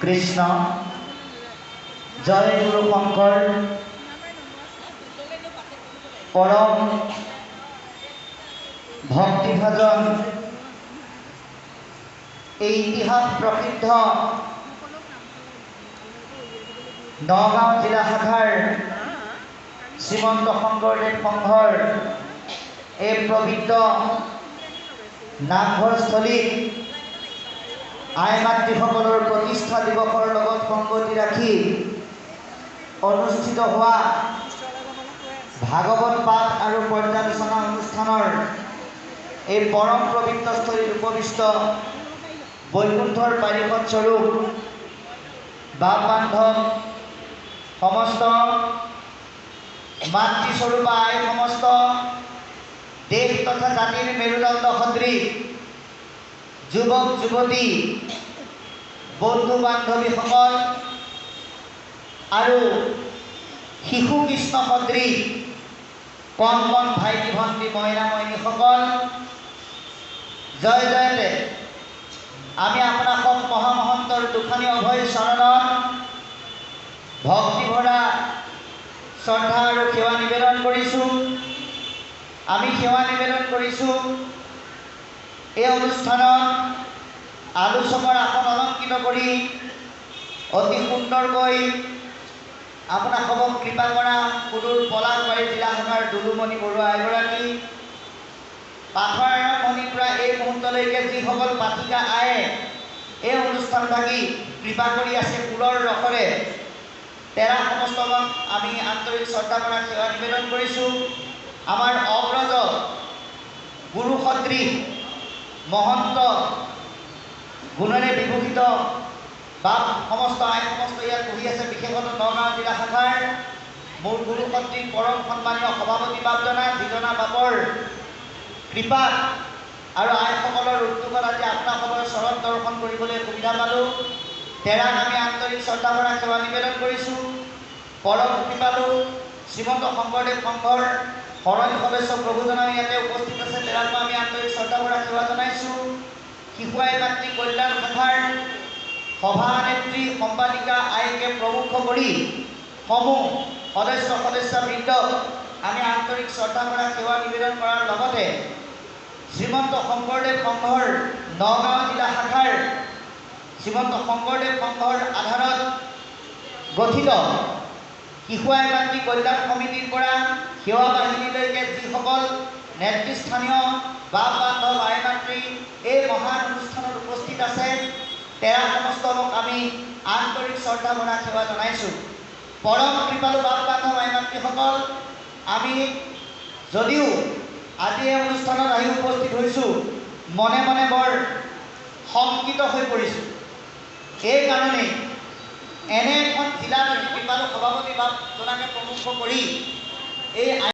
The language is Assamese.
কৃষ্ণ জয় গুৰু শঙ্কৰ পৰম ভক্তিভাজন এই ইতিহাস প্ৰসিদ্ধ নগাঁও জিলা শাখাৰ শ্ৰীমন্ত শংকৰদেৱ সংঘৰ এই পবিত্ৰ নামঘৰস্থলীত আই মাতৃসকলৰ প্ৰতিষ্ঠা দিৱসৰ লগত সংগতি ৰাখি অনুষ্ঠিত হোৱা ভাগৱত পাঠ আৰু পৰ্যালোচনা অনুষ্ঠানৰ এই পৰম পবিত্ৰ স্থলীত উপবিষ্ট বৈকুণ্ঠৰ পাৰিষদ স্বৰূপ বাপ বান্ধৱ সমস্ত মাতৃস্বৰূপা আই সমস্ত দেশ তথা জাতিৰ মেৰুদণ্ড সদৃশ যুৱক যুৱতী বন্ধু বান্ধৱীসকল আৰু শিশু কৃষ্ণ সদৃশ কণ কণ ভাইটি ভণ্টি মইনা মইনীসকল জয় জয়তে আমি আপোনালোকক মহামহন্তৰ দুখানি অভয় চৰণত ভক্তি ভৰা শ্ৰদ্ধা আৰু সেৱা নিবেদন কৰিছোঁ। আমি সেৱা নিবেদন কৰিছোঁ এই অনুষ্ঠানত আলোচকৰ আসন অলংকৃত কৰি অতি সুন্দৰকৈ আপোনালোকক কৃপা কৰা সুদূৰ পলাশবাৰী জিলা শাখাৰ দুলুমণি বৰুৱা এগৰাকী পাঠৰ আৰম্ভণিৰ পৰা এই মুহূৰ্তলৈকে যিসকল পাঠিকা আয়ে এই অনুষ্ঠান ভাগি কৃপা কৰি আছে ফুলৰ ৰসৰে তেৰা সমস্তক আমি আন্তৰিক শ্ৰদ্ধা কৰা সেৱা নিবেদন কৰিছোঁ। আমাৰ অগ্ৰজ গুৰু সদৃশ মহন্ত গুণেৰে বিভূষিত বাপ সমস্ত আই সমস্ত ইয়াত বহি আছে, বিশেষত নগাঁও জিলা শাখাৰ মোৰ গুৰু সদৃশ পৰম সন্মানীয় সভাপতি বাপজনা যিজনা বাপৰ কৃপাত আৰু আইসকলৰ উদ্যোগত আজি আপোনালোকৰ চৰণ দৰ্শন কৰিবলৈ সুবিধা পালোঁ। তেৰাক আমি আন্তৰিক শ্ৰদ্ধা কৰা সেৱা নিবেদন কৰিছোঁ। পৰম কৃপালু শ্ৰীমন্ত শংকৰদেৱ সংঘৰ সৰণী সদস্য প্ৰভুজনাও ইয়াতে উপস্থিত আছে, তেৰাকো আমি আন্তৰিক শ্ৰদ্ধা কৰা সেৱা জনাইছোঁ। শিশু আই মাতৃ কল্যাণ শাখাৰ সভানেত্ৰী সম্পাদিকা আইকে প্ৰমুখ কৰি সমূহ সদস্যবৃন্দক আমি আন্তৰিক শ্ৰদ্ধা কৰা সেৱা নিবেদন কৰাৰ লগতে শ্ৰীমন্ত শংকৰদেৱ সংঘৰ নগাঁও জিলা শাখাৰ শ্ৰীমন্ত শংকৰদেৱ সংঘৰ আধাৰত গঠিত শিশু আই মাতৃ কল্যাণ সমিতিৰ পৰা সেৱা বাহিনীলৈকে যিসকল নেতৃস্থানীয় বাপ বান্ধৱ আই মাতৃ এই মহান অনুষ্ঠানত উপস্থিত আছে, তেৰা সমস্তক আমি আন্তৰিক শ্ৰদ্ধা কৰা সেৱা জনাইছোঁ। পৰম কৃপালু বাপ বান্ধৱ আই মাতৃসকল, আমি যদিও আজি এই অনুষ্ঠানত আহি উপস্থিত হৈছোঁ, মনে মনে বৰ শংকিত হৈ পৰিছোঁ। এইকাৰণেই এনে এখন জিলাত আজি কৃপালু সভাপতি বাপজনাকে প্ৰমুখ কৰি এই